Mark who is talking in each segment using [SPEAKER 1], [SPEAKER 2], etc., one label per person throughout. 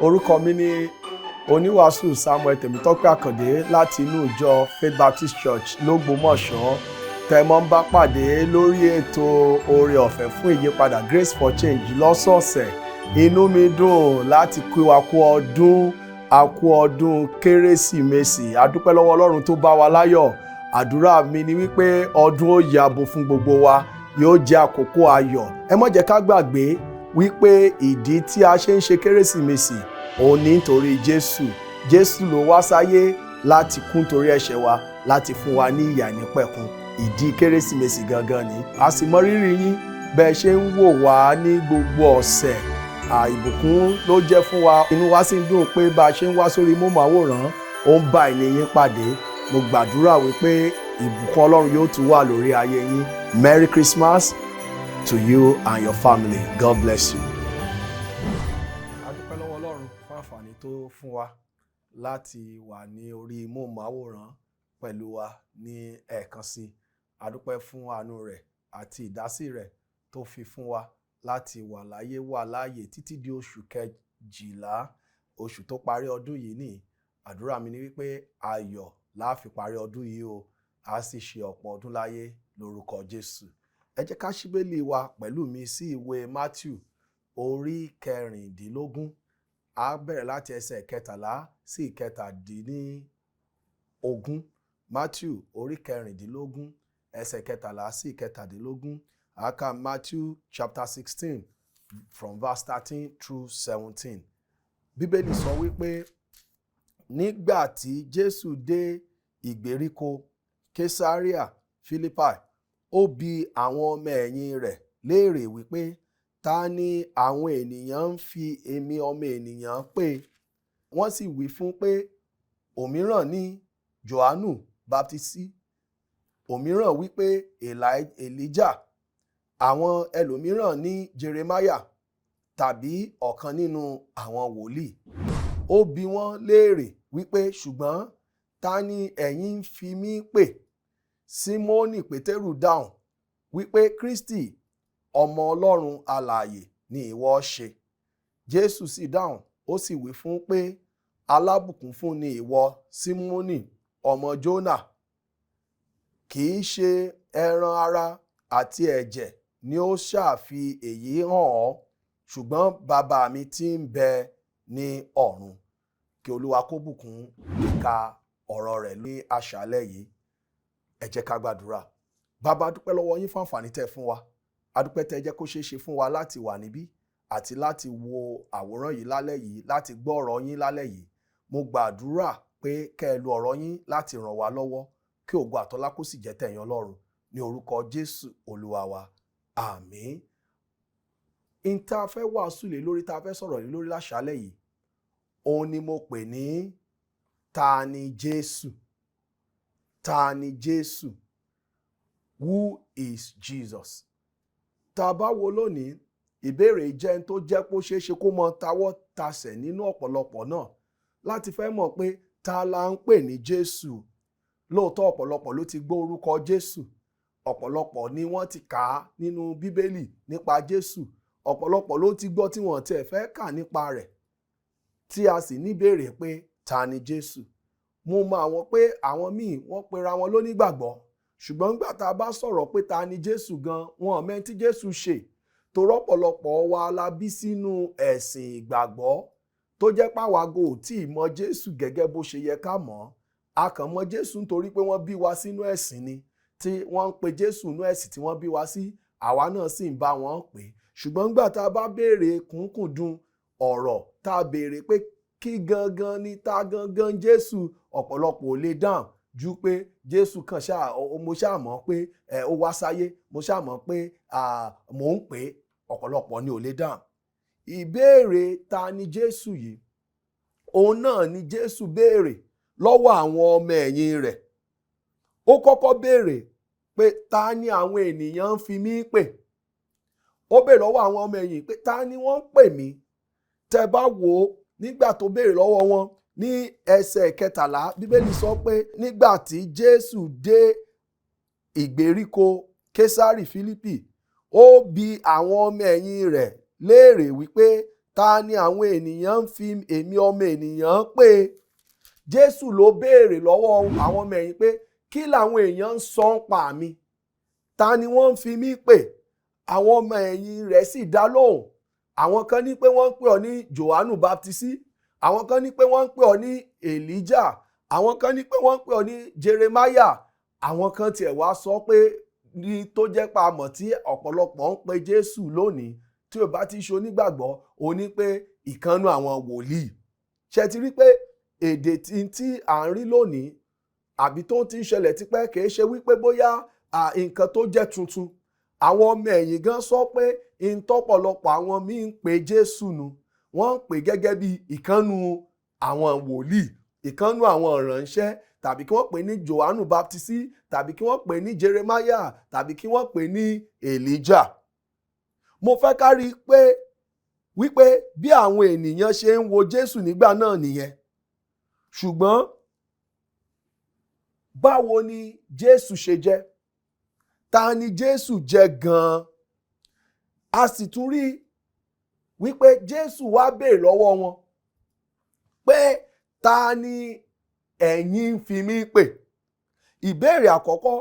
[SPEAKER 1] Orúkọ mi ní oníwàásù Samuel Tèmítọ́pẹ́ Àkàndé láti inú ìjọ Faith Baptist Church l'Ógbómọ̀ṣọ́. Tẹ́mọ́ ń bá pàdé lórí ètò oore ọ̀fẹ́ fún ìyípadà Grace for Change lọ́sọ̀ọ̀sẹ̀. Inú mi dùn láti kí wa kú ọdún Kérésìmesì. A dúpẹ́ lọ́wọ́ Ọlọ́run tó bá wa láyọ̀. Àdúrà mi ni wípé ọdún ó yabo fún gbogbo wa, yóò jẹ́ àkókò ayọ̀. Ẹ má jẹ́ ká gbàgbé wípé ìdí tí a ṣe ń ṣe Kérésìmesì òun ní nítorí Jésù. Jésù ló wá sáyé láti kú nítorí ẹ̀ṣẹ̀ wa, láti fún wa ní ìyà nípẹ̀kun. Ìdí Kérésìmesì gangan ni. A sì mọ rírì yín bẹ́ẹ̀ ṣe ń wò wá ní gbogbo ọ̀sẹ̀. Ìbùkún ló jẹ́ fún wa. Inú wa sì ń dùn pé bá a ṣe ń wá sórí móhùnmáwòrán ó ń bá ènìyàn pàdé. Mo gbàdúrà wípé ìbùkún Ọlọ́run yóò tún wà lórí ayé yín. Merry Christmas to you and your family. God bless you. A dúpẹ́ lọ́wọ́ Ọlọ́run fún àǹfààní tó fún wa láti wà ní orí móhùnmáwòrán pẹ̀lú wa ní ẹ̀ẹ̀kan sí. A dúpẹ́ fún àánú rẹ̀ àti ìdásí rẹ̀ tó fi fún wa láti wà láyé wà láàyè títí di oṣù kejìlá, oṣù tó parí ọdún yìí ní. Àdúrà mi ni wípé ayọ̀ la fi parí ọdún yìí o, a sì ṣe ọ̀pọ̀ ọdún láyé lórúkọ Jésù. Ẹ jẹ́ ká ṣí Bíbélì wa pẹ̀lú mi sí ìwé Matthew orí 16. A bẹ̀rẹ̀ láti ẹsẹ̀ 13 sí 17. Matthew orí 16 ẹsẹ̀ 13 sí 17. A kà Matthew chapter 16 from verse 13 through 17. Bíbélì sọ wípé nígbà tí Jésù dé ìgbèríko Késárìà Fílípì, ó bi àwọn ọmọ ẹ̀yìn rẹ̀ léèrè wípé ta ni àwọn ènìyàn ń fi èmi ọmọ ènìyàn pè? Wọ́n sì wí fún pé òmíràn ní Jòhánù Báptísì, òmíràn wípé Èlíjà, àwọn ẹlòmíràn ní Jeremáyà tàbí ọ̀kan nínú àwọn wòlíì. Ó bi wọ́n léèrè wípé ṣùgbọ́n ta ni ẹ̀yin ń fi mí pè? Símónì Pétérù dáhùn wípé Kristi ọmọ Ọlọ́run alààyè ni ìwọ ṣe. Jésù sì dáhùn, ó sì wí fún pé alábùkún fún ni ìwọ Símónì ọmọ Jónà, kì í ṣe ẹran ara àti ẹ̀jẹ̀ ni ó ṣàfi èyí hàn ọ́, ṣùgbọ́n bàbá mi tí ń bẹ ní ọ̀run. Kí Olúwa kó bùkún ìka ọ̀rọ̀ rẹ̀ ní àṣálẹ́ yìí. Ẹ jẹ́ ká gbàdúrà. Bàbá, dúpẹ́ lọ́wọ́ yín fún àǹfààní tẹ́ fún wa. Adúpẹ́ tẹ́ jẹ́ kó ṣeé ṣe fún wa láti wà níbí àti láti wo àwòrán yìí lálẹ́ yìí, láti gbọ́ ọ̀rọ̀ yín lálẹ́ yìí. Mo gbàdúrà pé kẹ́ ẹ lo ọ̀rọ̀ yín láti ràn wá lọ́wọ́, kí ògo àtọlá kó sì jẹ́ tẹ̀yin Ọlọ́run. Ní orúkọ Jésù Olúwa wa. Àmín. Ìta fẹ́ wàásù lé lórí, ta fẹ́ sọ̀rọ̀ lé lórí láṣálẹ́ yìí, òun ni mo pè ní ta ni Jésù? Ta ni Jésù? Who is Jesus? Tá bá wo lónìí, ìbéèrè jẹ́ tó jẹ́ pé ó ṣeé ṣe kó mọ tawọ́ tasẹ̀ nínú ọ̀pọ̀lọpọ̀ náà láti fẹ́ mọ̀ pé ta la ń pè ní Jésù. Lóòótọ́ ọ̀pọ̀lọpọ̀ ló ti gbọ́ orúkọ Jésù, ọ̀pọ̀lọpọ̀ ni wọ́n ti kà á nínú Bíbélì nípa Jésù, ọ̀pọ̀lọpọ̀ ló ti gbọ́ tí wọ́n tiẹ̀ fẹ́ kà nípa rẹ̀, tí a sì ní béèrè pé ta ni Jésù? Mo mọ àwọn pé àwọn míì wọ́n pera wọn lónígbàgbọ́, ṣùgbọ́n nígbà tá a bá sọ̀rọ̀ pé ta ni Jésù gan, wọn ò mẹ́ni tí Jésù ṣe. Torọ́ ọ̀pọ̀lọpọ̀ wa la bí sínú ẹ̀sìn ìgbàgbọ́ tó jẹ́ pàwágò tí ì mọ Jésù gẹ́gẹ́ bó ṣe yẹ ká mọ̀. A kàn mọ Jésù nítorí pé wọ́n bí wa sínú ẹ̀sìn ni, tí wọ́n ń pe Jésù nínú ẹ̀sìn tí wọ́n bí wa sí, àwa náà sì ń bá wọn pè. Ṣùgbọ́n nígbà tá a bá béèrè kúnkúndùn ọ̀rọ̀, tá a béèrè pé kí gangan ni ta gangan Jésù, ọ̀pọ̀lọpọ̀ ò lè dáhùn ju pé Jésù kan mo ṣáà mọ̀ pé ó wá sáyé, mo ṣáà mọ̀ pé mò ń pè é. Ọ̀pọ̀lọpọ̀ ni ò lè dáhùn. Ìbéèrè ta ni Jésù yìí, òun náà ni Jésù béèrè lọ́wọ́ àwọn ọmọ ẹ̀yìn rẹ̀. Ó kọ́kọ́ béèrè pé ta ni àwọn ènìyàn ń fi mí pè? Ó béèrè lọ́wọ́ àwọn ọmọ ẹ̀yìn pé ta ni wọ́n ń pè mí? Tẹ́ bá wò ó, nígbà tó béèrè lọ́wọ́ wọn ní ẹsẹ̀ 13, Bíbélì sọ pé nígbà tí Jésù dé ìgbèríko Késárì Fílípì, ó bi àwọn ọmọ ẹ̀yìn rẹ̀ léèrè wípé ta ni àwọn ènìyàn ń fi èmi ọmọ ènìyàn pè? Jésù ló béèrè lọ́wọ́ àwọn ọmọ ẹ̀yìn pé kí làwọn èèyàn ń sọ ń pa mi? Ta ni wọ́n ń fi mí pè? Àwọn ọmọ ẹ̀yìn rẹ̀ sì dá lóhùn. Àwọn kan ní pé wọ́n ń pè ọ́ ní Jòhánù Báptísì, àwọn kan ní pé wọ́n ń pè ọ́ ní Èlíjà, àwọn kan ní pé wọ́n ń pè ọ́ ní Jeremáyà, àwọn kan tiẹ̀ wá sọ pé ní tó jẹ́ pa àmọ̀ tí ọ̀pọ̀lọpọ̀ ń pe Jésù lónìí tí ò bá ti ṣe onígbàgbọ́ ó ní pé ìkànnù àwọn wòlíì. Ṣé ti rí pé èdè tí à ń rí lónìí àbí tó ti ń ṣẹlẹ̀ tipẹ́ kìí ṣe wípé bóyá nǹkan tó jẹ́ tuntun. Àwọn ọmọ ẹ̀yìn gan sọ pé ìtọ́pọ̀lọpọ̀ àwọn míì ń pe Jésù nu, wọ́n ń pè gẹ́gẹ́ bí ìkànnù àwọn wòlíì, ìkànnù àwọn ìránṣẹ́, tàbí kí wọ́n pè ní Jòhánù Báptísì, tàbí kí wọ́n pè ní Jeremáyà, tàbí kí wọ́n pè ní Èlíjà. Mo fẹ́ ká rí pé wípé bí àwọn ènìyàn ṣe ń wo Jésù nígbà náà nìyẹn. Ṣùgbọ́n báwo ni Jésù ṣe jẹ́? Ta ni Jésù jẹ́ gan-an? A sì tún rí wípé Jésù wá béèrè lọ́wọ́ wọn pé ta ni ẹ̀yin ń fi mí pè? Ìbéèrè àkọ́kọ́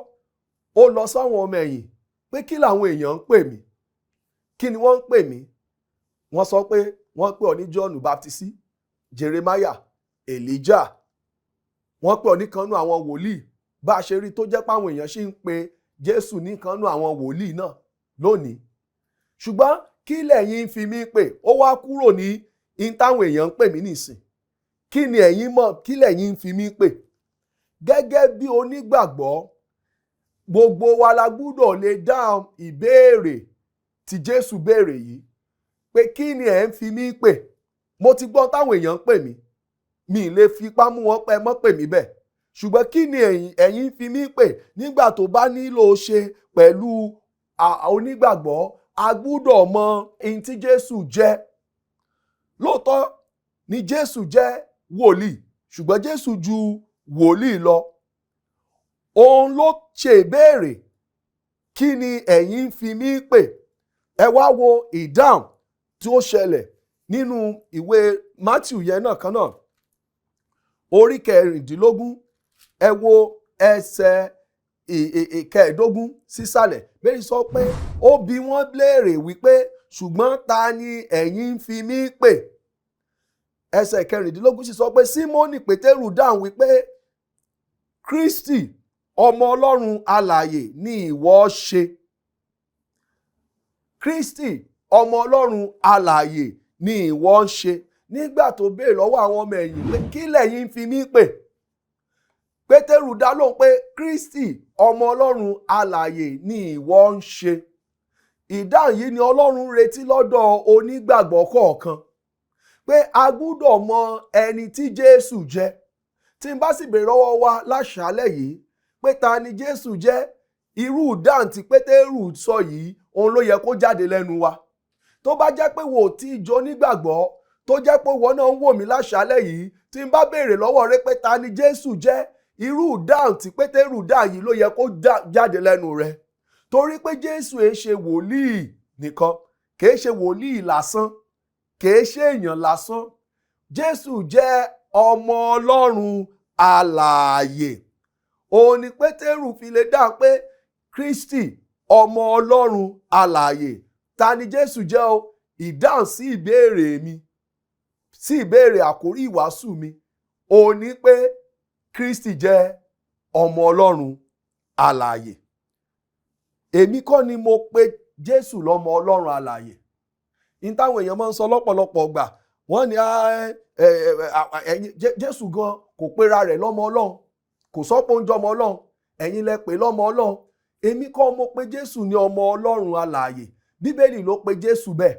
[SPEAKER 1] ó lọ sáwọn ọmọ ẹ̀yìn pé kí làwọn èèyàn ń pè mí? Kí ni wọ́n ń pè mí? Wọ́n sọ pé wọ́n pè ọ́ ní Jòhánù Báptísì, Jeremáyà, Èlíjà, wọ́n pè ọ́ níkanú àwọn wòlíì. Bá a ṣe rí tó jẹ́ pé àwọn èèyàn ṣì ń pe Jésù níkanú àwọn wòlíì náà lónìí. Ṣùgbọ́n kí lẹ̀yin ń fi mí pè? Ó wá kúrò ní táwọn èèyàn ń pè mí nìsín. Kí ni ẹ̀yin mọ̀? Kí lẹ̀yin ń fi mí pè? Gẹ́gẹ́ bí onígbàgbọ́, gbogbo wa la gbúdọ̀ lè dáhùn ìbéèrè tí Jésù béèrè yìí pé kí ni ẹ̀ ń fi mí pè? Mo ti gbọ́ táwọn èèyàn ń pè mí, mi ì lè fipá mú wọn pé mọ́ pè mí bẹ́ẹ̀. Ṣùgbọ́n kí ni ẹ̀yin ń fi mí pè? Nígbà tó bá nílò ṣe pẹ̀lú onígbàgbọ́, a gbúdọ̀ mọ ohun tí Jésù jẹ́. Lóòótọ́ ni Jésù jẹ́ wòlíì, ṣùgbọ́n Jésù ju wòlíì lọ. Òun ló ṣe ìbéèrè, kí ni ẹ̀yin ń fi mí pè? Ẹ wá wo ìdáhùn tí ó ṣẹlẹ̀ nínú ìwé Mátíù yẹn náà kan náà, orí 16, ẹ wo ẹsẹ̀ 15 sísàlẹ̀. Bẹ́ẹ̀ sọ pé ó bi wọ́n léèrè wípé ṣùgbọ́n ta ni ẹ̀yin ń fi mí pè? Ẹsẹ̀ 16 sì sọ pé Símónì Pétérù dáhùn wípé Kristi ọmọ Ọlọ́run alààyè ni ìwọ ṣe. Kristi ọmọ Ọlọ́run alààyè ni ìwọ ń ṣe. Nígbà tó béèrè lọ́wọ́ àwọn ọmọ ẹ̀yìn pé kí lẹ̀yin ń fi mí pè? Pétérù dá lóhùn pé Kristi ọmọ Ọlọ́run alààyè ni ìwọ ń ṣe. Ìdáhùn yìí ni Ọlọ́run retí lọ́dọ̀ onígbàgbọ́ kọ̀ọ̀kan, pé a gbúdọ̀ mọ ẹni tí Jésù jẹ́. Tí n bá sì béèrè lọ́wọ́ wa láṣálẹ̀ yìí pé ta ni Jésù jẹ́, irú ìdáhùn tí Pétérù sọ yìí òun ló yẹ kó jáde lẹ́nu wa. Tó bá jẹ́ pé wò tí ìjọ onígbàgbọ́, tó jẹ́ pé ìwọ náà ń wò mí láṣálẹ̀ yìí, tí n bá béèrè lọ́wọ́ rẹ pé ta ni Jésù jẹ́, irú ìdáhùn tí Pétérù dá yìí ló yẹ kó jáde lẹ́nu rẹ. Torí pé Jésù èé ṣe wòlíì nìkan, kìí ṣe wòlíì lásán, kìí ṣe èèyàn lásán. Jésù jẹ́ ọmọ Ọlọ́run alààyè. Òun ni Pétérù fi lè dá pé Kristi ọmọ Ọlọ́run alààyè. Ta ni Jésù jẹ́ o? Ìdáhùn sí ìbéèrè mi, sí ìbéèrè àkórí ìwàásù mi, òun ni pé Kristi jẹ́ ọmọ Ọlọ́run alààyè. Èmi kọ́ ni mo pe Jésù lọ́mọ Ọlọ́run alààyè. Ní táwọn èèyàn máa ń sọ lọ́pọ̀lọpọ̀ gbà, wọ́n ní Jésù gan kò pera rẹ̀ lọ́mọ Ọlọ́run, kò sọ pé ó ń jọmọ Ọlọ́run, ẹ̀yin lẹ pè lọ́mọ Ọlọ́run. Èmi kọ́ mo pe Jésù ní ọmọ Ọlọ́run alààyè. Bíbélì ló pe Jésù bẹ́ẹ̀.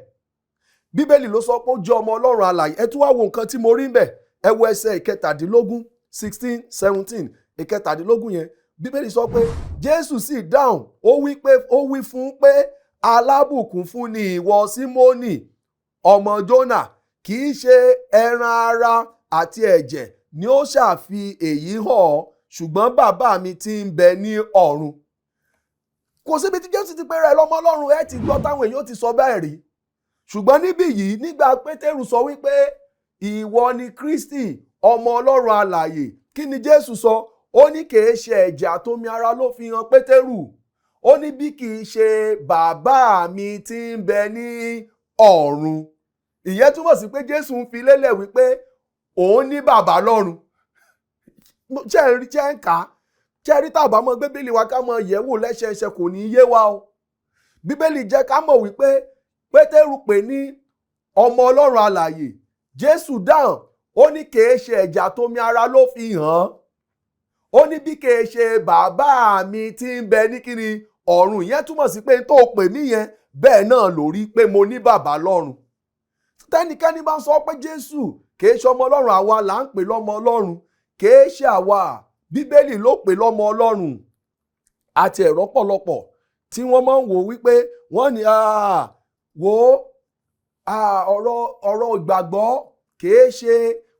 [SPEAKER 1] Bíbélì ló sọ pé ó jẹ́ ọmọ Ọlọ́run alààyè. Ẹ tún wá wo nǹkan tí mo rí bẹ́ẹ̀. Ẹ wo ẹsẹ̀ 17, 16, 17, 17 yẹn. Bíbélì sọ pé Jésù sì dáhùn, ó wí fún pé alábùkún fún ni ìwọ Símónì ọmọ Jónà, kì í ṣe ẹran ara àti ẹ̀jẹ̀ ni ó ṣàfi èyí hàn ọ́, ṣùgbọ́n bàbá mi tí ń bẹ ní ọ̀run. Kò síbi tí Jésù ti pè rẹ̀ lọ́mọ Ọlọ́run, ẹ ti gbọ́ táwọn èèyàn ti sọ bẹ́ẹ̀ rí. ṣùgbọ́n níbí yìí nígbà Pétérù sọ wípé ìwọ ni Kristi ọmọ Ọlọ́run alààyè, kí ni Jésù sọ? Ó ní kìí ṣe ẹ̀jẹ̀ àtomi ara ló fi hàn Pétérù, ó ní bí kìí ṣe bàbá mi tí ń bẹ ní ọ̀run. Ìyẹn túmọ̀ sí pé Jésù ń fi lélẹ̀ wípé òun ní bàbá lọ́run. Ṣé ń kà á? Ṣé rí tàbá mọ́ Bíbélì wa ká mọ yẹ̀wò lẹ́sẹẹsẹ kò ní yé wa o. Bíbélì jẹ́ ká mọ̀ wípé Pétérù pè ní ọmọ Ọlọ́run alààyè. Jésù dáhùn, ó ní kìí ṣe ẹ̀jẹ̀ àtomi ara ló fi hàn, ó ní bí kìí ṣe bàbá mi tí ń bẹ ní kíni ọ̀run. Ìyẹn túmọ̀ sí pé tó pè mí yẹn bẹ́ẹ̀ náà ló rí pé mo ní bàbá lọ́run. Tẹ́nikẹ́ni bá ń sọ pé Jésù kìí ṣe ọmọ Ọlọ́run, àwa là ń pè lọ́mọ Ọlọ́run, kìí ṣe àwa. Bíbélì ló pè lọ́mọ Ọlọ́run. Àti ẹ̀rọ pọ̀lọpọ̀ tí wọ́n máa ń wò wípé wọ́n ní ọ̀rọ̀ ìgbàgbọ́ kìí ṣe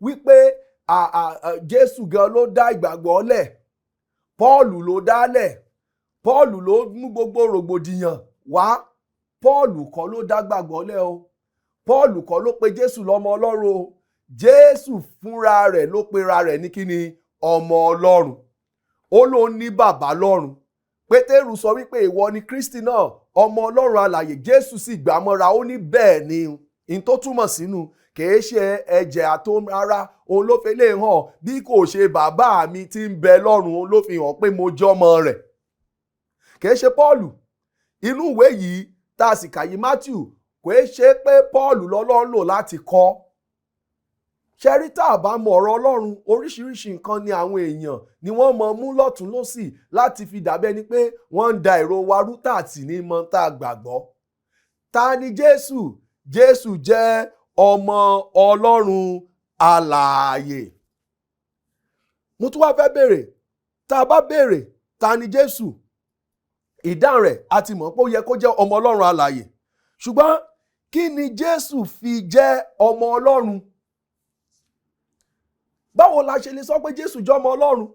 [SPEAKER 1] wípé Jésù gan ló dá ìgbàgbọ́ lẹ̀, Pọ́ọ̀lù ló dálẹ̀, Pọ́ọ̀lù ló mú gbogbo rògbòdìyàn wá. Pọ́ọ̀lù kọ́ ló dá gbàgbọ́ lẹ̀ o, Pọ́ọ̀lù kọ́ ló pe Jésù lọ́mọ Ọlọ́run o. Jésù fúnra rẹ̀ ló pera rẹ̀ ní kíni ọmọ Ọlọ́run. Ó ló ní bàbá lọ́run. Pétérù sọ wípé ìwọ ni Kristi náà ọmọ Ọlọ́run alààyè. Jésù sì gbà mọ́ra, ó ní bẹ́ẹ̀ ni. In tó túmọ̀ sínú kìí ṣe ẹ̀jẹ̀ àtomi ara òun ló fi lè hàn, bí kò ṣe bàbá mi tí ń bẹ lọ́run òun ló fi hàn pé mo jọmọ rẹ̀. Kìí ṣe Pọ́ọ̀lù. Inú ìwé yìí tá a sì kà yí Mátíù, kìí ṣe pé Pọ́ọ̀lù lọ́lọ́run lò láti kọ́. Ṣẹ́rí tá a bá mọ ọ̀rọ̀ Ọlọ́run, oríṣiríṣi nǹkan ni àwọn èèyàn ni wọ́n mọ mú lọ́tún lósì láti fi dàbẹ́ ni pé wọ́n ń da èrò wa rú tààtì ní mọ́ tá a gbàgbọ́. Ta ni Jésù? Jésù jẹ́ ọmọ Ọlọ́run alààyè. Mo tún wá fẹ́ béèrè, tá a bá béèrè ta ni Jésù, ìdáhùn rẹ̀ a ti mọ̀ pé ó yẹ kó jẹ́ ọmọ Ọlọ́run alààyè. Ṣùgbọ́n kí ni Jésù fi jẹ́ ọmọ Ọlọ́run? Báwo la ṣe lè sọ pé Jésù jẹ́ ọmọ Ọlọ́run?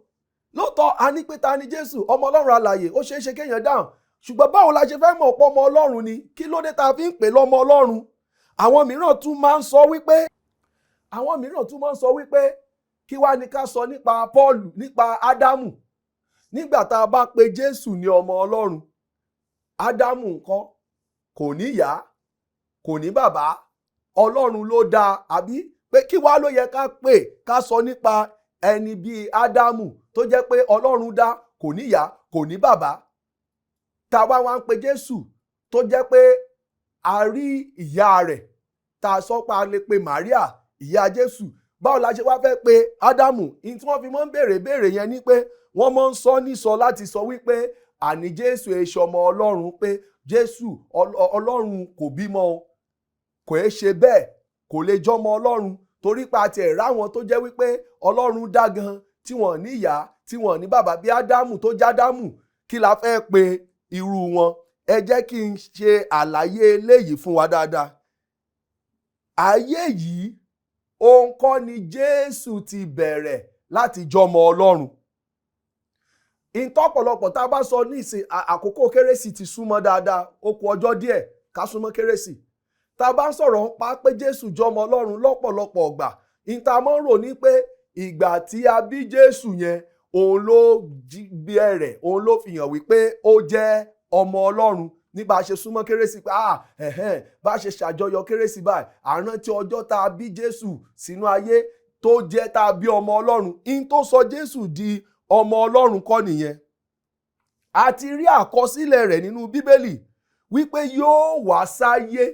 [SPEAKER 1] Lóòótọ́ a ní pé ta ni Jésù? Ọmọ Ọlọ́run alààyè, ó ṣeé ṣe kéèyàn dáhùn. Ṣùgbọ́n báwo la ṣe fẹ́ mọ̀ pé ọmọ Ọlọ́run ni? Kí ló dé tá a fi ń pè lọ́mọ Ọlọ́run? Àwọn mìíràn tún máa ń sọ wípé kí wá ní ká sọ nípa Pọ́ọ̀lù, nípa Ádámù. Nígbà tá a bá pe Jésù ní ọmọ Ọlọ́run, Ádámù ńkọ́? Kò ní ìyá, kò ní bàbá, Ọlọ́run ló dá, àbí? Pé kí wá ló yẹ ká pè ká sọ nípa ẹni bíi Ádámù tó jẹ́ pé Ọlọ́run dá, kò ní ìyá, kò ní bàbá. Tá wá ń pe Jésù tó jẹ́ pé a rí ìyá rẹ̀, tá a sọ pé a lè pe Màríà ìyá Jésù. Báwo la ṣe wá fẹ́ pe Ádámù? In tí wọ́n fi máa ń béèrè yẹn ni pé wọ́n máa ń sọ nísọ láti sọ wípé àní Jésù èṣù ọmọ Ọlọ́run, pé Jésù Ọlọ́run kò bímọ o. Kò é ṣe bẹ́ẹ̀, kò lè jọmọ Ọlọ́run, torí pa ti ẹ̀rá wọn tó jẹ́ wípé Ọlọ́run dá gan tí wọ́n ní ìyá, tí wọ́n ní bàbá, bí Ádámù tó jádámù. Kí la fẹ́ pe irú wọn? Ẹ jẹ́ kí n ṣe àlàyé eléyìí fún wa dáadáa. Ayé yìí òun kọ́ ni Jésù ti bẹ̀rẹ̀ láti jọmọ Ọlọ́run. Ìtọ́pọ̀lọpọ̀ tá a bá sọ ní ìsìn àkókò kérésì ti súnmọ́ dáadáa, ó kù ọjọ́ díẹ̀ ká súnmọ́ kérésì. Tá a bá ń sọ̀rọ̀ ń pa pé Jésù jọmọ Ọlọ́run lọ́pọ̀lọpọ̀ ọgbà, ìta mọ́ ń rò ní pé ìgbà tí a bí Jésù yẹn òun ló bẹ̀rẹ̀, òun ló fi hàn wípé ó jẹ́ ọmọ Ọlọ́run. Ní bá a ṣe súnmọ́ kérésì pé bá a ṣe ṣàjọyọ̀ kérésì báyìí, à ń rántí ọjọ́ tá a bí Jésù sínú ayé tó jẹ́ tá a bí ọmọ Ọlọ́run. In tó sọ Jésù di ọmọ Ọlọ́run kọ́ nìyẹn. A ti rí àkọsílẹ̀ rẹ̀ nínú Bíbélì wípé yóò wá sáyé.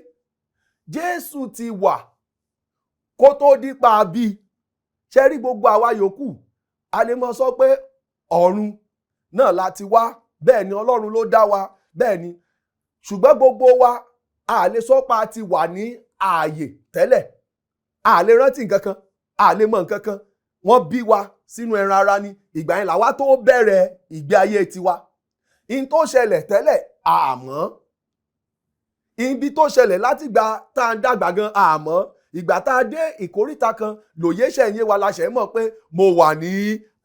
[SPEAKER 1] Jésù ti wà kó tó dípa bí. Ṣé rí gbogbo àwa yòókù, a lè mọ sọ pé ọ̀run náà láti wá, bẹ́ẹ̀ ni Ọlọ́run ló dá wa, bẹ́ẹ̀ ni. Ṣùgbọ́n gbogbo wa a lè sọ pé a ti wà ní ààyè tẹ́lẹ̀, a lè rántí nǹkan kan, a lè mọ nǹkan kan. Wọ́n bí wa sínú ẹran ara ni, ìgbà yẹn làwa tó bẹ̀rẹ̀ ìgbé ayé tiwa. In tó ṣẹlẹ̀ tẹ́lẹ̀ àmọ́, ibi tó ṣẹlẹ̀ láti ìgbà tá a ń dàgbà gan àmọ́, ìgbà tá a dé ìkóríta kan lòye ṣẹ̀yìn wa la ṣẹ̀ mọ̀ pé mo wà ní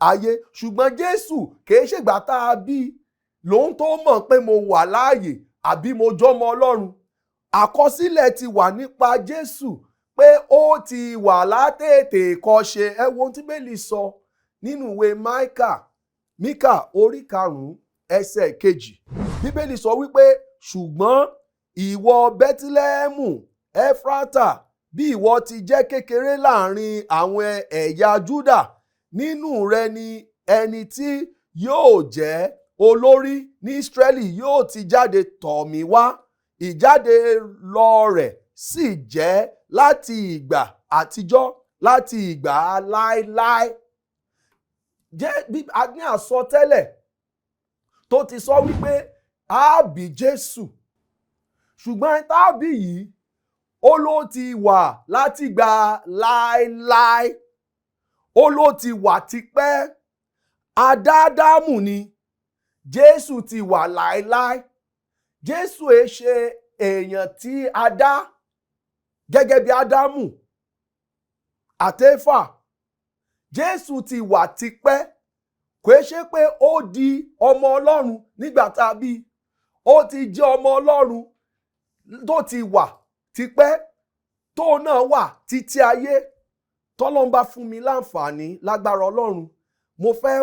[SPEAKER 1] ayé. Ṣùgbọ́n Jésù kìí ṣègbà tá a bí lòun tó mọ̀ pé mo wà láàyè àbí mo jọmọ Ọlọ́run. àkọsílẹ̀ ti wà nípa Jésù pé ó ti wà látètè kọ́ṣe. Ẹ wo ohun tí Bíbélì sọ nínú ìwé Míkà orí 5 ẹsẹ̀ 2. Bíbélì sọ wípé ṣùgbọ́n ìwọ Bẹ́tílẹ́hẹ́mù Éfrátà, bí ìwọ ti jẹ́ kékeré láàrin àwọn ẹ̀yà Júdà, nínú rẹ ni ẹni tí yóò jẹ́ olórí ní Ísírẹ́lì yóò ti jáde tọ̀ mí wá. Ìjáde lọ rẹ̀ sì jẹ́ láti ìgbà àtijọ́, láti ìgbà láéláé. A ní àsọtẹ́lẹ̀ tó ti sọ wípé a bí Jésù, ṣùgbọ́n tá a bí yìí ó ló ti wà láti ìgbà láéláé, ó ló ti wà tipẹ́. Ádámù ni, Jésù ti wà láéláé. Jésù è ṣe èèyàn tí a dá gẹ́gẹ́ bí Ádámù àtẹ́fà. Jésù ti wà tipẹ́. Kò ṣe pé ó di ọmọ Ọlọ́run nígbà tá a bí. Ó ti jẹ́ ọmọ Ọlọ́run tó ti wà tipẹ́, tó náà wà títí ayé. Tọ́lọ́run bá fún mi láǹfààní lágbára Ọlọ́run, mo fẹ́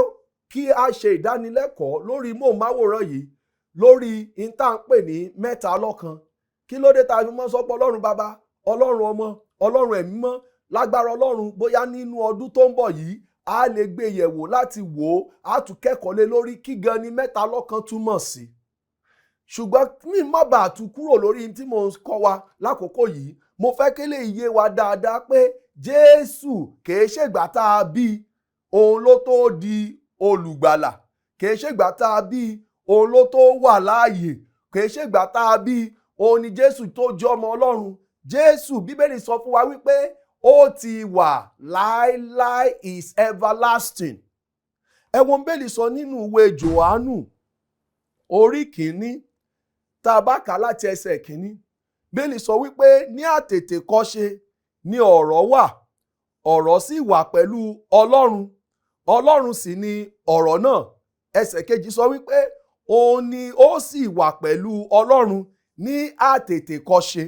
[SPEAKER 1] kí a ṣe ìdánilẹ́kọ̀ọ́ lórí móhùnmáwòrán yìí lórí ìtànpè ní mẹ́ta lọ́kan. Kí ló dé tá a fi mọ́ sọ pé Ọlọ́run Baba, Ọlọ́run Ọmọ, Ọlọ́run Ẹ̀mí Mọ́? Lágbára Ọlọ́run, bóyá nínú ọdún tó ń bọ̀ yìí a lè gbé yẹ̀wò láti wò ó, a tún kẹ́kọ̀ọ́ lé lórí kí gan ni mẹ́ta lọ́kan túmọ̀ sí. Ṣùgbọ́n mi má bàa tú kúrò lórí tí mo ń kọ́ wa lákòókò yìí, mo fẹ́ kí lè yé wa dáadáa pé Jésù kìí ṣègbà tá a bí òun ló tó di olùgbàlà, kìí ṣègbà tá a bí òun ló tó wà láàyè, kìí ṣègbà tá a bí òun ni Jésù tó jẹ́ ọmọ Ọlọ́run. Jésù, Bíbélì sọ fún wa wípé ó ti wà láéláé, is everlasting. Ẹ wo Bíbélì sọ nínú ìwé Jòhánù orí 1 tá a bá kà láti ẹsẹ̀ 1. Bíbélì sọ wípé ní àtètèkọ́ṣe ni ọ̀rọ̀ wà, ọ̀rọ̀ sì wà pẹ̀lú Ọlọ́run, Ọlọ́run sì ni ọ̀rọ̀ náà. Ẹsẹ̀ 2 sọ wípé òun ni ó sì wà pẹ̀lú Ọlọ́run ní àtètèkọ́ṣe.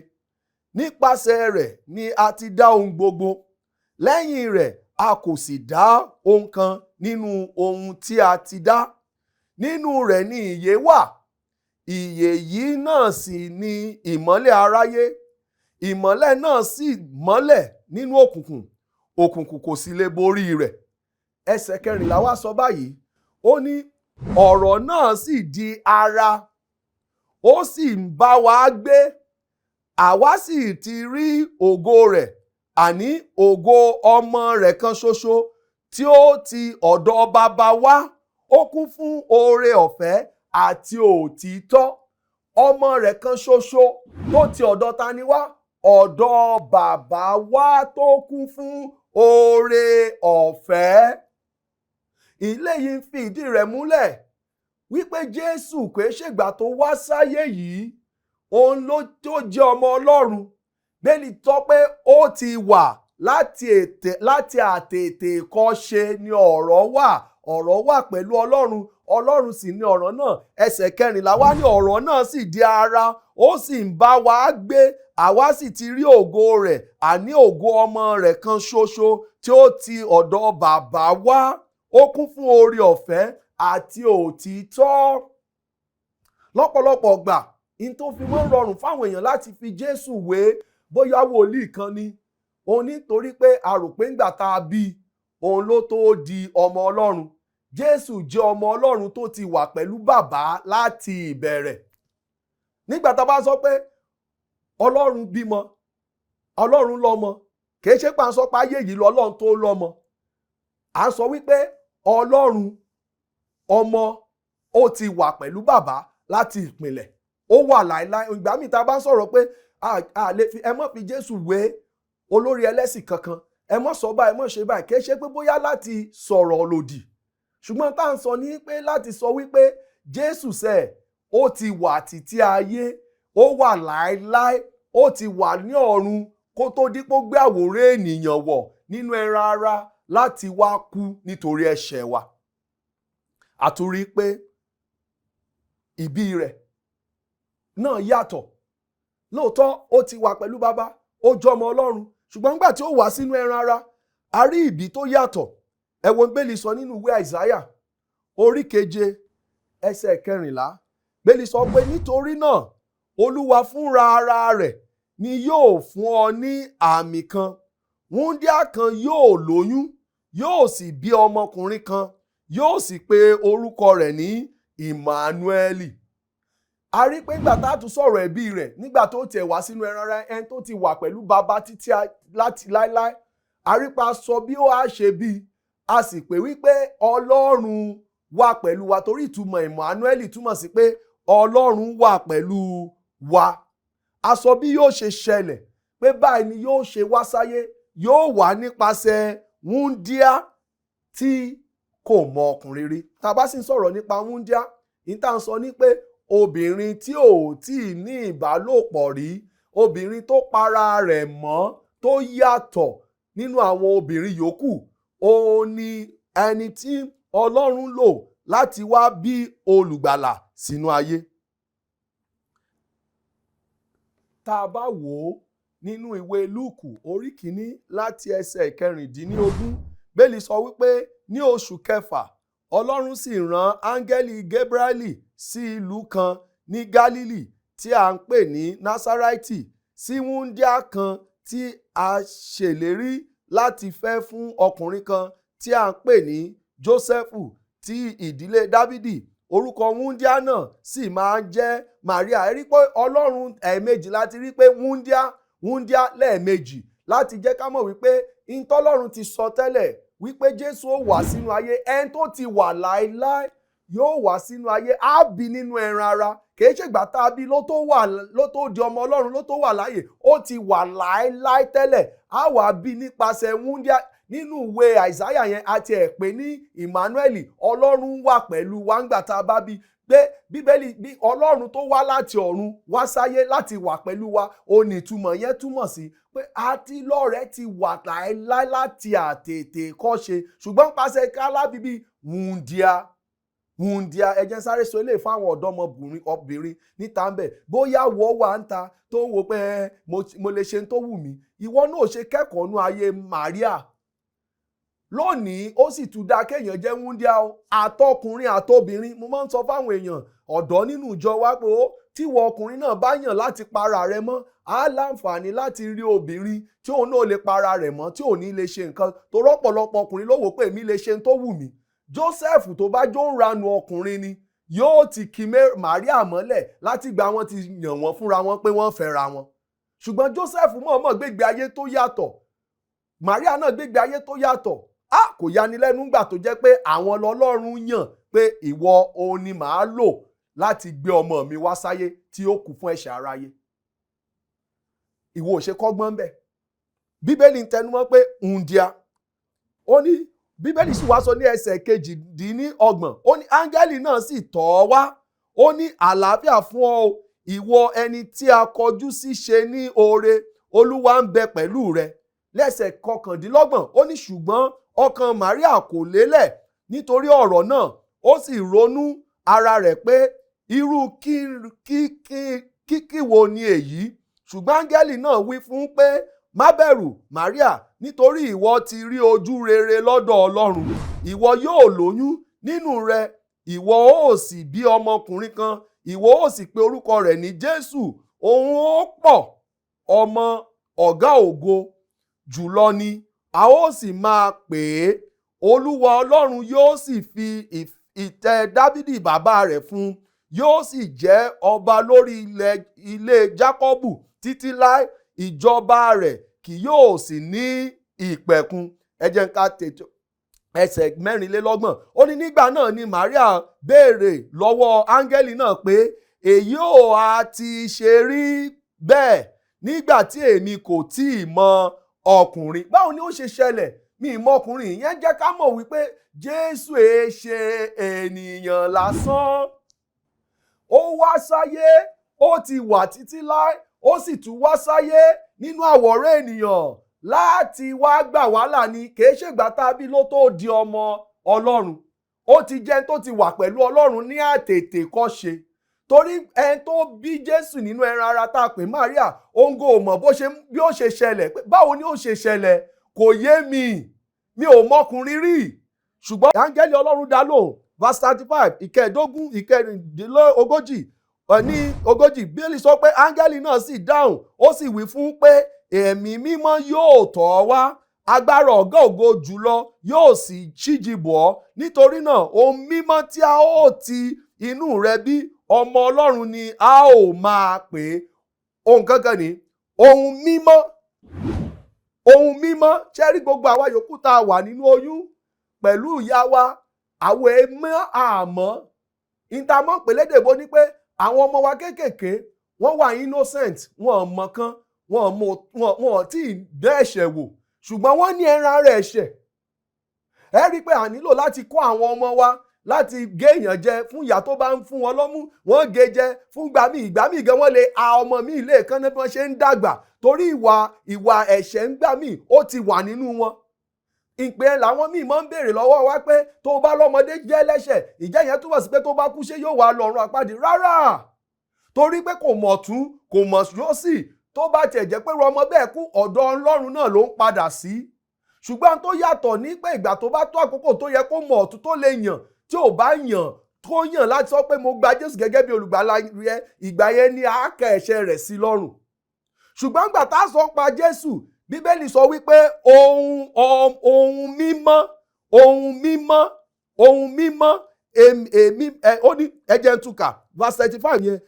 [SPEAKER 1] Nípasẹ̀ rẹ̀ ni a ti dá ohun gbogbo, lẹ́yìn rẹ̀ a kò sì dá ohun kan nínú ohun tí a ti dá. Nínú rẹ̀ ni ìyè wà, ìyè yìí náà sì ni ìmọ́lẹ̀ aráyé. Ìmọ́lẹ̀ náà sì mọ́lẹ̀ nínú òkùnkùn, òkùnkùn kò sì lè borí rẹ̀. Ẹsẹ̀ 14 wá sọ báyìí, ó ní ọ̀rọ̀ náà sì di ara, ó sì ń bá wa gbé, àwa sì ti rí ògo rẹ̀, àní ògo ọmọ rẹ̀ kan ṣoṣo tí ó ti ọ̀dọ̀ bàbá wá. Ó kún fún oore ọ̀fẹ́ àti òtítọ́. Ọmọ rẹ̀ kan ṣoṣo tó ti ọ̀dọ̀ Tani wá? Ọ̀dọ̀ bàbá wá, tó kún fún oore ọ̀fẹ́. Ilé yìí ń fi ìdí rẹ̀ múlẹ̀ wípé Jésù kò ṣègbà tó wá sáyé yìí òun ló tó jẹ́ ọmọ Ọlọ́run. Bẹ́ẹ̀ni tọ́ pé ó ti wà láti àtètèkọ́ṣe ni ọ̀rọ̀ wà. Ọ̀rọ̀ wà pẹ̀lú Ọlọ́run, Ọlọ́run sì ni ọ̀rọ̀ náà. Ẹsẹ̀ 14 wá ní ọ̀rọ̀ náà sì di ara, ó sì ń bá wa gbé, àwa sì ti rí ògo rẹ̀, àní ògo ọmọ rẹ̀ kan ṣoṣo tí ó ti ọ̀dọ̀ bàbá wá. Ó kún fún oore ọ̀fẹ́ àti òtítọ́. Lọ́pọ̀lọpọ̀ gbà in tó fi mọ́ rọrùn fáwọn èèyàn láti fi Jésù wé bóyá wòlíì kan ni, òun nítorí pé a rò pé ńgbà tá a bí òun ló tó di ọmọ Ọlọ́run. Jésù jẹ́ ọmọ Ọlọ́run tó ti wà pẹ̀lú bàbá láti ìbẹ̀rẹ̀. Nígbà tá a bá sọ pé Ọlọ́run bímọ, Ọlọ́run lọ́mọ, kìí ṣe pé à ń sọ pé ayé yìí lọ́lọ́run tó lọ́mọ. À ń sọ wípé Ọlọ́run ọmọ ó ti wà pẹ̀lú bàbá láti ìpìlẹ̀, ó wà láéláé. Ìgbà míì tá a bá sọ̀rọ̀ pé ẹ má fi Jésù wé olórí ẹlẹ́sìn kankan, ẹ má sọ báyìí, ẹ má ṣe báyìí, kìí ṣe pé bóyá láti sọ̀rọ̀ lòdì, ṣùgbọ́n tá à ń sọ ní pé láti sọ wípé Jésù sẹ̀ ó ti wà títí ayé, ó wà láéláé, ó ti wà ní ọ̀run kó tó dípò gbé àwòrán ènìyàn wọ̀ nínú ẹran ara láti wá kú nítorí ẹ̀ṣẹ̀ wa. Àtúrí pé ìbí rẹ̀ náà yàtọ̀. lóòótọ́ ó ti wà pẹ̀lú bàbá, ó jọmọ Ọlọ́run, ṣùgbọ́n nígbà tí ó wà sínú ẹran ara, a rí ìbí tó yàtọ̀. Ẹ wo Bíbélì sọ nínú ìwé Àìsáyà orí 7 ẹsẹ̀ 14. Bíbélì sọ pé nítorí náà Olúwa fúnra ara rẹ̀ ni yóò fún ọ ní àmì kan, wúńdíá kan yóò lóyún, yóò sì bí ọmọkùnrin kan, yóò sì pe orúkọ rẹ̀ ní Ìmánúẹ́lì. A rí pé nígbà tá a tún sọ̀rọ̀ ẹbí rẹ̀, nígbà tó tiẹ̀ wá sínú ẹran ara, ẹni tó ti wà pẹ̀lú bàbá títí láti láéláé, a rí pa sọ bí ó á ṣe bí, a sì pè wípé Ọlọ́run wà pẹ̀lú wa, torí ìtumọ̀ Ìmánúẹ́lì túmọ̀ sí pé Ọlọ́run wà pẹ̀lú wa. A sọ bí yóò ṣe ṣẹlẹ̀, pé báyìí ni yóò ṣe wá sáyé, yóò wá nípasẹ̀ wúńdíá tí kò mọ ọkùnrin rí. Tá a bá sì ń sọ̀rọ̀ nípa wúńdíá, ìta ń sọ ní pé obìnrin tí ò tí ì ní ìbálòpọ̀ rí, obìnrin tó para rẹ̀ mọ́, tó yàtọ̀ nínú àwọn obìnrin yòókù, òun ni ẹni tí Ọlọ́run lò láti wá bí olùgbàlà sínú ayé. Tá a bá wò ó nínú ìwé Lúùkù orí 1 láti ẹsẹ̀ 16, Bíbélì sọ wípé ní oṣù kẹfà Ọlọ́run sì rán áńgẹ́lì Gébrálì sí ìlú kan ní Gálílì tí a ń pè ní Násárẹ́tì, sí wúńdíá kan tí a ṣèlérí láti fẹ́ fún ọkùnrin kan tí a ń pè ní Jósẹ́fù ti ìdílé Dáfídì. Orúkọ wúńdíá náà sì máa ń jẹ́ Màríà. Ẹ rí pé Ọlọ́run ẹ̀ẹ̀mejì láti rí pé wúńdíá lẹ́ẹ̀mejì, láti jẹ́ ká mọ̀ wípé ìtọ́lọ́run ti sọ tẹ́lẹ̀ wípé Jésù ó wá sínú ayé, ẹni tó ti wà láéláé yóò wá sínú ayé, á bí nínú ẹran ara. Kìí ṣègbà tá a bí ló tó di ọmọ Ọlọ́run, ló tó wà láàyè, ó ti wà láéláé tẹ́lẹ̀, á wá bí nípasẹ̀ wúńdíá. Nínú ìwé Àìsáyà yẹn àti ẹ̀ pé ní Ìmánúẹ́lì, Ọlọ́run wà pẹ̀lú wa ńgbà tá a bá bí. Pé Bíbélì bí Ọlọ́run tó wá láti ọ̀run wá sáyé láti wà pẹ̀lú wa, òní ìtumọ̀ yẹn túmọ̀ sí pé àti lọ́rẹ̀ẹ́ ti wà láéláé láti àtètè kọ́ṣe, ṣùgbọ́n pàṣẹ kálábíbí wúńdíá. Ẹ jẹ́ sáré sọ eléyìí fáwọn ọ̀dọ́mọbìnrin níta ń bẹ̀, bóyá wọ́ wà ń ta tó ń wo pé mo lè ṣe tó wù mí, ìwọ náà ṣe kẹ́kọ̀ọ́ nú ayé Màríà. Lónìí ó sì tún dá kéèyàn jẹ́ wúńdíá o, àtọkùnrin àtobìnrin. Mo máa ń sọ fáwọn èèyàn ọ̀dọ́ nínú ìjọ wa pé ó tíwọ ọkùnrin náà bá yàn láti para rẹ̀ mọ́, á láǹfààní láti rí obìnrin tí òun náà lè para rẹ̀ mọ́, tí ò ní lè ṣe nǹkan tó rọ́pọ̀lọpọ̀ ọkùnrin ló wò pé èmi lè ṣe tó wù mí. Jósẹ́fù tó bá jó ń ranu ọkùnrin ni, yóò ti kì Màríà mọ́lẹ̀ láti gba wọn ti yàn wọ́n fúnra wọn pé wọ́n fẹ́ra wọn. Ṣùgbọ́n Jósẹ́fù mọ̀ọ́mọ̀ gbégbé ayé tó yàtọ̀, Màríà náà gbégbé ayé tó yàtọ̀. Kò yanilẹ́nu ńgbà tó jẹ́ pé àwọn lọ́lọ́run yàn pé ìwọ òun ni màá lò láti gbé ọmọ mi wá sáyé tí ó kú fún ẹ̀ṣẹ̀ aráyé. Ìwọ ò ṣe kọ́gbọ́n bẹ́ẹ̀. Bíbélì ń tẹnumọ́ pé wúńdíá. Ó ní Bíbélì sì wá sọ ní ẹsẹ̀ 28, ó ní áńgẹ́lì náà sì tọ̀ ọ́ wá, ó ní àlàáfíà fún ọ ìwọ ẹni tí a kọjú sí ṣe ní oore, Olúwa ń bẹ pẹ̀lú rẹ. Lẹ́sẹ̀ 29, ó ní ṣùgbọ́n ọkàn Màríà kò lélẹ̀ nítorí ọ̀rọ̀ náà, ó sì ronú ara rẹ̀ pé irú kíkí wo ni èyí. Ṣùgbọ́n áńgẹ́lì náà wí fún un pé má bẹ̀rù Màríà, nítorí ìwọ ti rí ojú rere lọ́dọ̀ Ọlọ́run. Ìwọ yóò lóyún nínú rẹ, ìwọ ó sì bí ọmọkùnrin kan, ìwọ ó sì pe orúkọ rẹ̀ ní Jésù. Òun ó pọ̀ ọmọ ọ̀gá ògo jùlọ ni a ó sì máa pè é. Olúwa Ọlọ́run yóò sì fi ìtẹ́ Dáfídì bàbá rẹ̀ fún un, yóò sì jẹ́ ọba lórí ilé Jákọ́bù títí láé, ìjọba rẹ̀ kì yóò sì ní ìpẹ̀kun. Ẹ jẹ́ ká tètè ẹsẹ̀ 24. Ó ní nígbà náà ni Màríà béèrè lọ́wọ́ áńgẹ́lì náà pé èyí ò á ti ṣe rí bẹ́ẹ̀ nígbà tí èmi kò tí ì mọ ọkùnrin. Báwo ni ó ṣe ṣẹlẹ̀? Mi ì mọ ọkùnrin. Ìyẹn jẹ́ ká mọ̀ wípé Jésù ṣe ènìyàn lásán. Ó wá sáyé, ó ti wà títí láé, ó sì tún wá sáyé nínú àwòrán ènìyàn láti wá gbà wá là ni. Kìí ṣègbà tá a bí ló tó di ọmọ Ọlọ́run. Ó ti jẹ́ tó ti wà pẹ̀lú Ọlọ́run ní àtètè kọ́ṣe. torí ẹni tó bí Jésù nínú ẹran ara tá a pè Maria òun kò mọ̀ bí ó ṣe ṣẹlẹ̀, báwo ni ó ṣe ṣẹlẹ̀ kò yé mi ò mọkùnrin rí. Ṣùgbọ́n áńgẹ́lì Ọlọ́run dá lóhùn, verse 35 ìkẹẹ̀dógún ìkẹrìndínlógójì ní ogójì, Bíbélì sọ pé áńgẹ́lì náà sì dáhùn ó sì wí fún pé ẹ̀mí mímọ́ yóò tọ̀ ọ́ wá, agbára ọ̀gá ògo jùlọ yóò sì ṣíji bò ọ́, nítorí náà ohun mímọ́ tí a ó ti inú rẹ bí ọmọ Ọlọ́run ni a ó máa pè é. Ohun kankan ni ohun mímọ́, ohun mímọ́. Ṣé rí gbogbo àwa yòókù tá a wà nínú oyún pẹ̀lú ìyá wa, àwọn èèmọ́ àmọ́ ìtàmọ́ pèlédèbó ni pé àwọn ọmọ wa kéékèèké wọ́n wà innocent, wọn mọ̀ kan, wọn tí ì dẹ́ ẹ̀ṣẹ̀ wò, ṣùgbọ́n wọ́n ní ẹran ara ẹ̀ṣẹ̀. Ẹ rí i pé a nílò láti kọ́ àwọn ọmọ wa láti gé èèyàn jẹ fún ìyá tó bá ń fún wọn lọ́mú, wọ́n gé jẹ fún ìgbà míì gan wọ́n lè ọmọ míì lè kán ní bí wọ́n ṣe ń dàgbà torí ìwà ẹ̀ṣẹ̀ ń gbà míì ó ti wà nínú wọn. Ìpè làwọn míì máa ń béèrè lọ́wọ́ wa pé tó bá lọ́mọdé jẹ́ lẹ́ṣẹ̀, ìjẹ́ yẹn túbọ̀ sí pé tó bá kú ṣé yóò wá lọ́run àpáàdì? Rárá, torí pé kò mọ̀ tún kò mọ̀ yósì, tó bá tiẹ̀ jẹ́ pé ọmọ bẹ́ẹ̀ kú ọ̀dọ̀ Ọlọ́run náà ló ń padà sí. Ṣùgbọ́n tó yàtọ̀ ní pé ìgbà tó bá tó àkókò tó yẹ kó mọ̀ ọ̀tún tó lè yàn, tí ò bá yàn tó yàn láti sọ pé mo gba Jésù gẹ́gẹ́ bí olùgbàlà rẹ, ìgbà yẹn ni a kẹ ẹ̀ṣẹ̀ rẹ̀ sí lọ́rùn. Ṣùgbọ́n ìgbà tá a sọ pa Jésù, Bíbélì sọ wípé ohun mímọ́ èmi ó ní ẹjẹ ń túkà verse 35 yẹn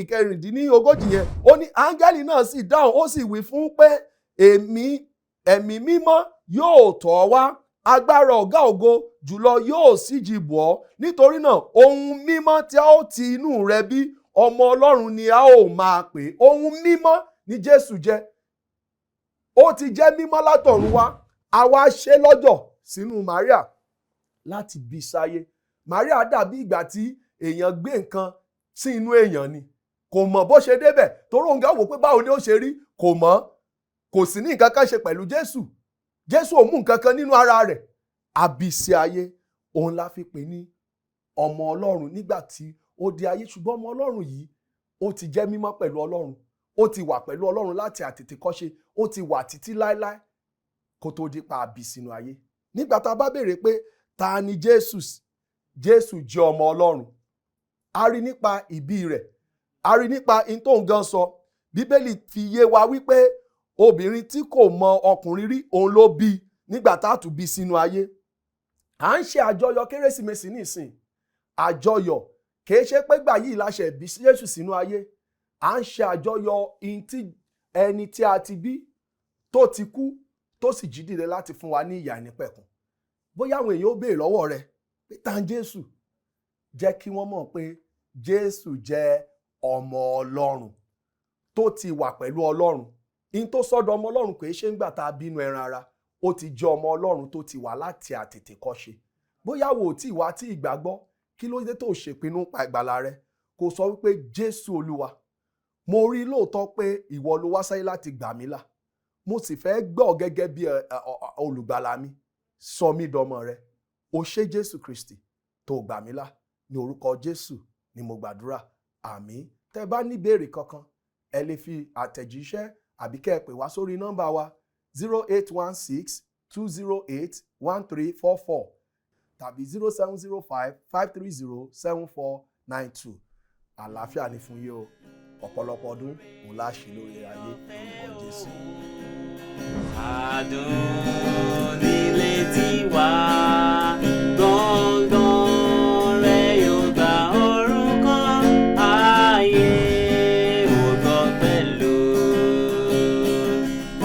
[SPEAKER 1] ìkẹrìndínlógójì yẹn ó ní áńgẹ́lì náà sì dáhùn ó sì wí fún pé ẹ̀mí mímọ́ yóò tọ̀ ọ́ wá, agbára ọ̀gá ògo jùlọ yóò síji bò ọ́, nítorí náà ohun mímọ́ tí a ó ti inú rẹ bí ọmọ Ọlọ́run ni a ó máa pè é. Ohun mímọ́ ni Jésù jẹ́, ó ti jẹ́ mímọ́ látọ̀run wá, àwa ṣe lọ́jọ̀ sínú Maria láti bí sáyé. Maria dàbí ìgbà tí èèyàn gbé nǹkan sí inú èèyàn ni, kò mọ̀ bó ṣe débẹ̀ torí òun gà wò pé báwo ni ó ṣe rí, kò mọ̀, kò sí ní nǹkan kan ṣe pẹ̀lú Jésù. Jésù ò mú nǹkan kan nínú ara rẹ̀, àbísí ayé. Òun la fi pè ní ọmọ Ọlọ́run nígbà tí ó di ayé. Ṣùgbọ́n ọmọ Ọlọ́run yìí ó ti jẹ́ mímọ́ pẹ̀lú Ọlọ́run, ó ti wà pẹ̀lú Ọlọ́run láti àtètèkọ́ṣe, ó ti wà títí láéláé kó tó di pa àbí sínú ayé. Nígbà tá a bá béèrè pé ta ni Jésù? Jésù jẹ́ ọmọ Ọlọ́run. A rí nípa ìbí rẹ̀, a rí nípa in tó ń gan sọ. Bíbélì fi yé wa wípé obìnrin tí kò mọ ọkùnrin rí òun ló bí nígbà tá a tún bí sínú ayé. À ń ṣe àjọyọ̀ Kérésìmesì nísìn, àjọyọ̀ kìí ṣe pé gbà yìí la ṣe bí Jésù sínú ayé. À ń ṣe àjọyọ̀ ẹni tí a ti bí tó ti kú tó sì jí dìde láti fún wa ní ìyè àìnípẹ̀kun. Bóyá àwọn èèyàn ó béèrè lọ́wọ́ rẹ pé ta ni Jésù? Jẹ́ kí wọ́n mọ̀ pé Jésù jẹ́ ọmọ Ọlọ́run tó ti wà pẹ̀lú Ọlọ́run. In tó sọ́dọ̀ ọmọ Ọlọ́run kò ṣe ń gbà tá a bínú ẹran ara, ó ti jẹ́ ọmọ Ọlọ́run tó ti wà láti àtètèkọ́ṣe. Bóyá wò ó tí ìwà tí ìgbàgbọ́, kí ló dé tó ṣèpinnu pa ìgbàlà rẹ? Kò sọ wípé Jésù Olúwa, mo rí lóòótọ́ pé ìwọ ló wá sáyé láti gbà mí là, mo sì fẹ́ gbọ́ gẹ́gẹ́ bí olùgbàlà mi, sọ mí dọmọ rẹ. O ṣé Jésù Kristi tó gbà mí là, ní orúkọ Jésù ni mo gbàdúrà, àmín. Tẹ́ bá ní ìbéèrè kankan, ẹ lè fi àtẹ̀jíṣẹ́ àbí kẹ́ ẹ pè wá sórí nọ́mbà wa 0816-208-1344 tàbí 0705-530-7492. Àlàáfíà ni fún yín o, ọ̀pọ̀lọpọ̀ ọdún òun láṣẹ lórí ayé lórúkọ Jésù.
[SPEAKER 2] Adùn nílé tiwa, gbọ̀ngàn rẹ̀ yóò gba orúkọ ayé ògbọ́ pẹ̀lú.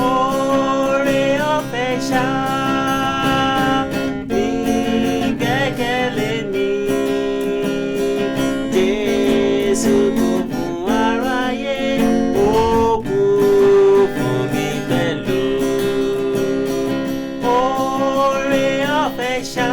[SPEAKER 2] Oore ọ̀fẹ́ ṣá ní gbẹ́kẹ̀lé mi, Jésù kò fún aráyé, ó kú fún mi pẹ̀lú. Oore ọ̀fẹ́ ṣá.